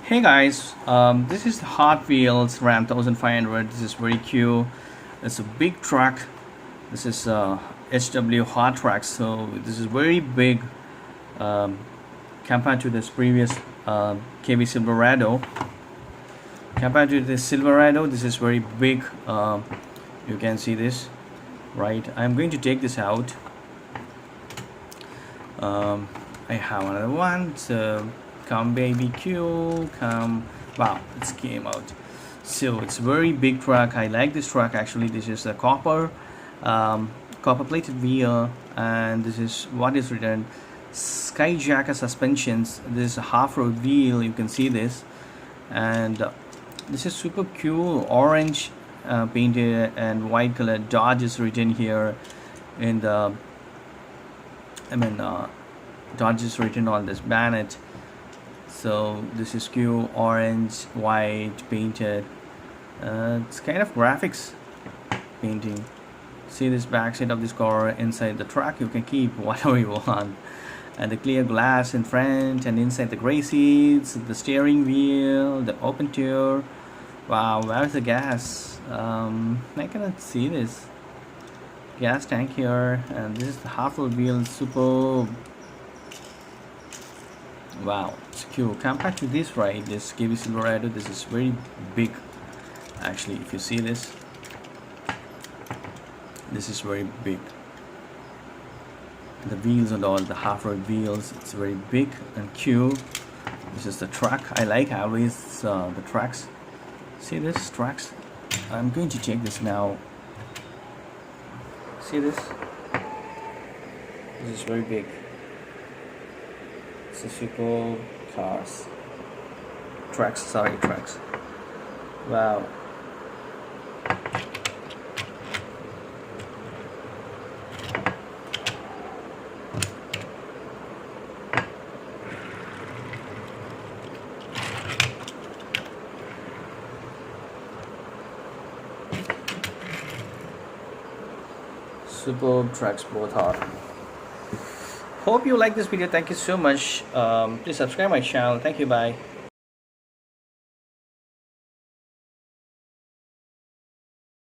Hey guys, this is the Hot Wheels Ram 1500. This is very cute. It's a big truck. This is HW hot track, so this is very big um, compared to this previous KB Silverado. Compared to this Silverado, this is very big. You can see this, right? I'm going to take this out. I have another one. So come baby Q, come. Wow, it came out. So it's very big truck. I like this truck actually. This is a copper plated wheel, and this is what is written Skyjacker suspensions. This is a half-road wheel, you can see this, and this is super cool. Orange painted and white color Dodge is written here in the Dodge is written on this bonnet. So this is cool, orange, white painted. It's kind of graphics painting. See this backside of this car. Inside the truck you can keep whatever you want, and the clear glass in front, and inside the gray seats, the steering wheel, the open tour. Wow, where's the gas? I cannot see this gas tank here, and this is the half-road wheel. Super. Wow, it's cool. Compared to this, right, this KB Silverado, this is very big actually. If you see this, this is very big. The wheels and all, the half-road wheels, it's very big and cute. This is the truck. I like always the trucks. See this trucks? I'm going to check this now. See this? This is very big. It's a super cars. Trucks. Wow. Superb trucks both are. Hope you like this video. Thank you so much. Please subscribe my channel. Thank you. Bye.